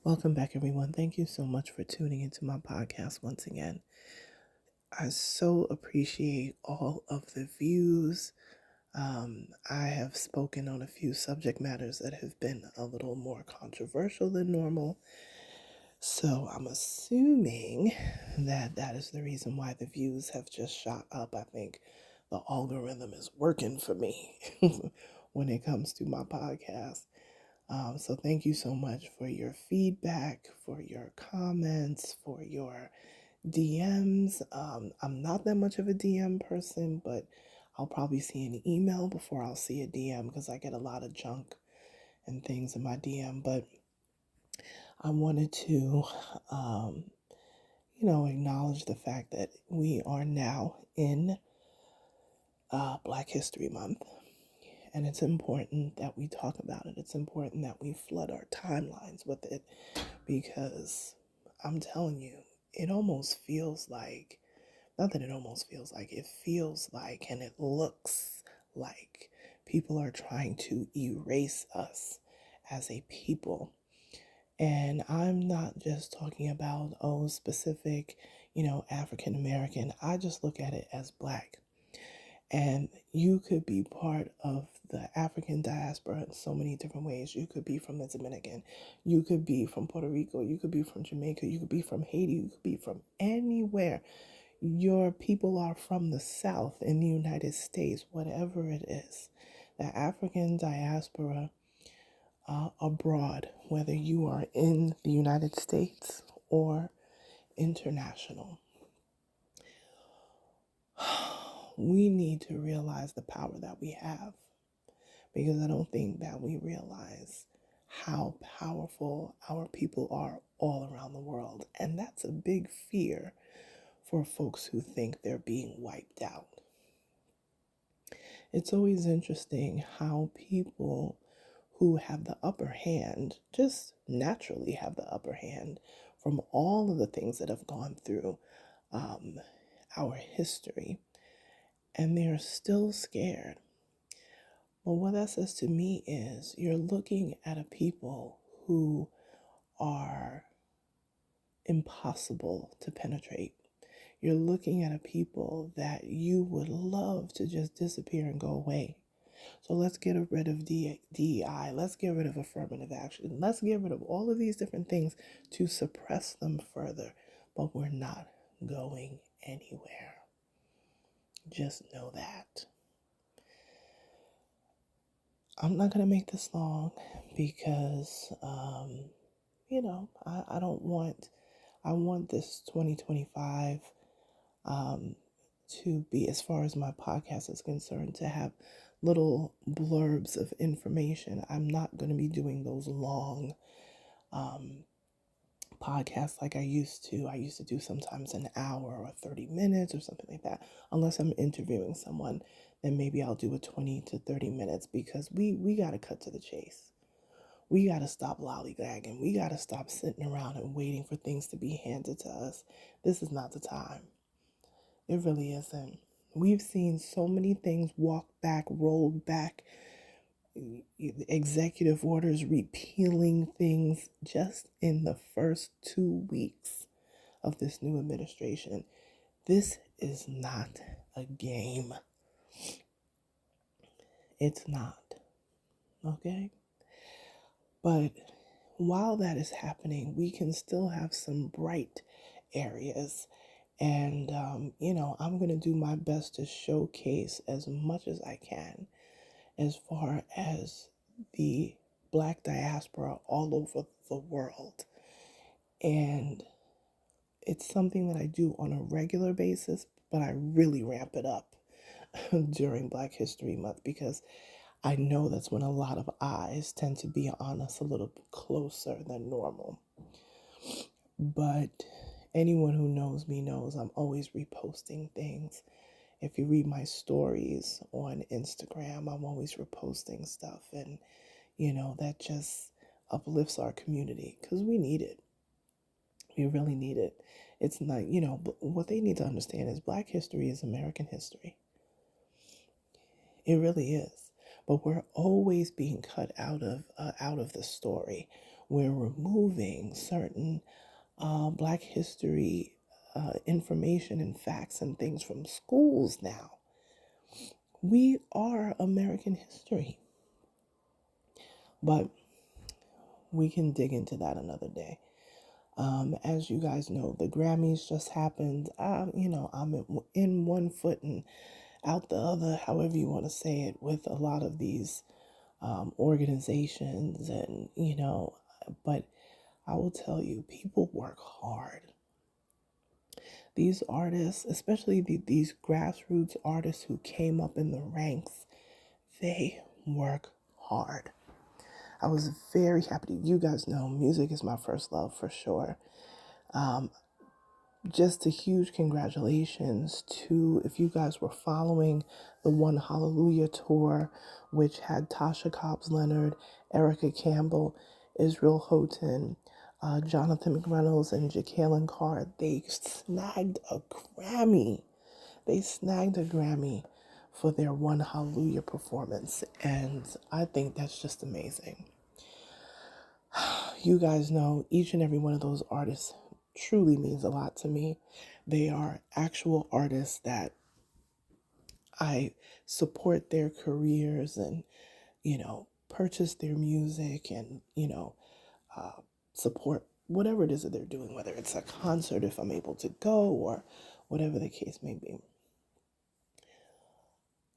Welcome back, everyone. Thank you so much for tuning into my podcast once again. I so appreciate all of the views. I have spoken on a few subject matters that have been a little more controversial than normal. So I'm assuming that that is the reason why the views have just shot up. I think the algorithm is working for me when it comes to my podcast. So thank you so much for your feedback, for your comments, for your DMs. I'm not that much of a DM person, but I'll probably see an email before I'll see a DM because I get a lot of junk and things in my DM. But I wanted to, um, acknowledge the fact that we are now in Black History Month. And it's important that we talk about it. It's important that we flood our timelines with it because I'm telling you, it almost feels like, not that it almost feels like, it feels like and it looks like people are trying to erase us as a people. And I'm not just talking about, specific, African American. I just look at it as Black. And you could be part of the African diaspora in so many different ways. You could be from the Dominican. You could be from Puerto Rico. You could be from Jamaica. You could be from Haiti. You could be from anywhere. Your people are from the South in the United States, whatever it is. The African diaspora abroad, whether you are in the United States or international. We need to realize the power that we have because I don't think that we realize how powerful our people are all around the world. And that's a big fear for folks who think they're being wiped out. It's always interesting how people who have the upper hand just naturally have the upper hand from all of the things that have gone through um, our history, and they're still scared. Well, what that says to me is you're looking at a people who are impossible to penetrate. You're looking at a people that you would love to just disappear and go away. So let's get rid of DEI. Let's get rid of affirmative action. Let's get rid of all of these different things to suppress them further. But we're not going anywhere. Just know that. I'm not going to make this long because, I don't want, I want this 2025 to be, as far as my podcast is concerned, to have little blurbs of information. I'm not going to be doing those long podcasts like I used to. I used to do sometimes an hour or 30 minutes or something like that. Unless I'm interviewing someone, then maybe I'll do a 20 to 30 minutes because we got to cut to the chase. We got to stop lollygagging. We got to stop sitting around and waiting for things to be handed to us. This is not the time. It really isn't. We've seen so many things walk back, rolled back, executive orders repealing things just in the first 2 weeks of this new administration. This is not a game. It's not. Okay? But while that is happening, we can still have some bright areas. And, I'm going to do my best to showcase as much as I can as far as the Black diaspora all over the world. And it's something that I do on a regular basis, but I really ramp it up during Black History Month because I know that's when a lot of eyes tend to be on us a little bit closer than normal. But anyone who knows me knows I'm always reposting things. If you read my stories on Instagram, I'm always reposting stuff. And, that just uplifts our community because we need it. We really need it. It's not, but what they need to understand is Black history is American history. It really is. But we're always being cut out of the story. We're removing certain Black history information and facts and things from schools now. We are American history. But we can dig into that another day. As you guys know, the Grammys just happened. I'm in one foot and out the other, however you want to say it, with a lot of these organizations, and but I will tell you, people work hard. These artists, especially these grassroots artists who came up in the ranks, they work hard. I was very happy. You guys know music is my first love for sure. Just a huge congratulations to, if you guys were following the One Hallelujah tour, which had Tasha Cobbs Leonard, Erica Campbell, Israel Houghton, Jonathan McReynolds, and Jacqueline Carr. They snagged a Grammy. They snagged a Grammy for their One Hallelujah performance, and I think that's just amazing. You guys know each and every one of those artists truly means a lot to me. They are actual artists that I support their careers and, purchase their music and, support whatever it is that they're doing, whether it's a concert if I'm able to go or whatever the case may be.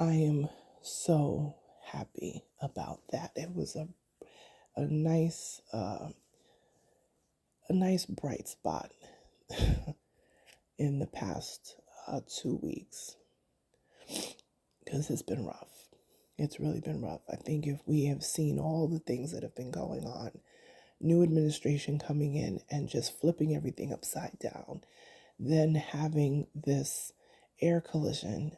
I am so happy about that. It was a nice bright spot in the past 2 weeks, because it's been rough. It's really been rough. I think if we have seen all the things that have been going on, new administration coming in and just flipping everything upside down, then having this air collision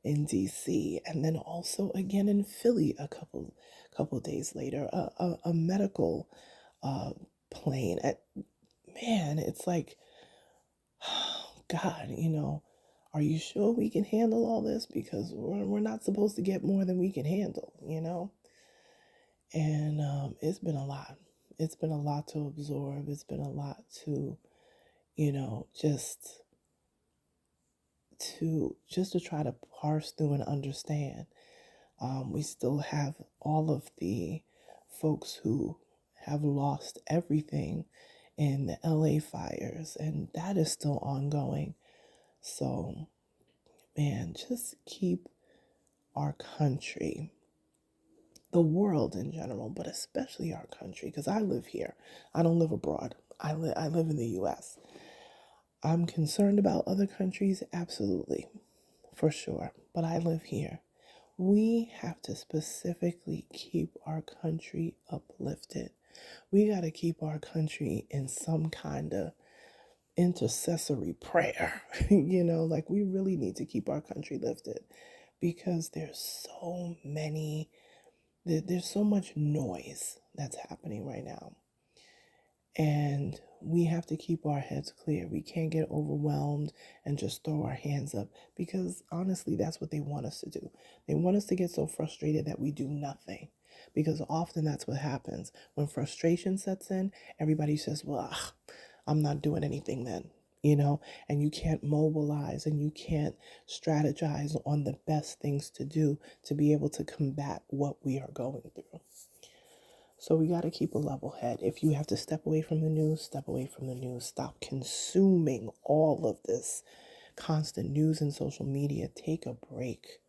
in DC, and then also again in Philly a couple days later, a medical plane. Man, it's like, God, are you sure we can handle all this? Because we're not supposed to get more than we can handle, And it's been a lot. It's been a lot to absorb. It's been a lot to, just to try to parse through and understand. We still have all of the folks who have lost everything in the LA fires, and that is still ongoing. So, man, just keep our country, the world in general, but especially our country, because I live here. I don't live abroad. I live in the U.S. I'm concerned about other countries, absolutely, for sure, but I live here. We have to specifically keep our country uplifted. We got to keep our country in some kind of intercessory prayer. Like we really need to keep our country lifted, because there's so much noise that's happening right now. And we have to keep our heads clear. We can't get overwhelmed and just throw our hands up, because honestly, that's what they want us to do. They want us to get so frustrated that we do nothing, because often that's what happens. When frustration sets in, everybody says, well, I'm not doing anything then, and you can't mobilize and you can't strategize on the best things to do to be able to combat what we are going through. So we got to keep a level head. If you have to step away from the news, step away from the news. Stop consuming all of this constant news and social media. Take a break.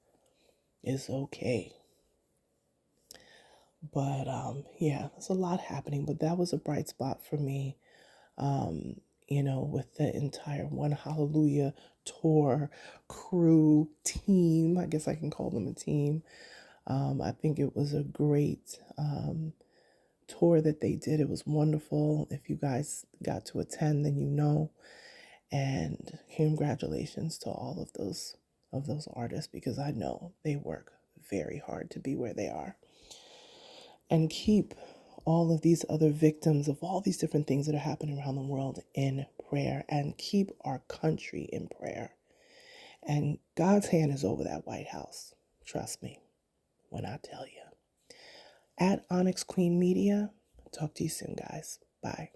It's okay. But yeah, there's a lot happening. But that was a bright spot for me. With the entire One Hallelujah tour, crew, team. I guess I can call them a team. I think it was a great tour that they did. It was wonderful. If you guys got to attend, then you know. And congratulations to all of those artists, because I know they work very hard to be where they are. And keep all of these other victims of all these different things that are happening around the world in prayer, and keep our country in prayer. And God's hand is over that White House. Trust me when I tell you. At Onyx Queen Media, Talk to you soon, guys. Bye.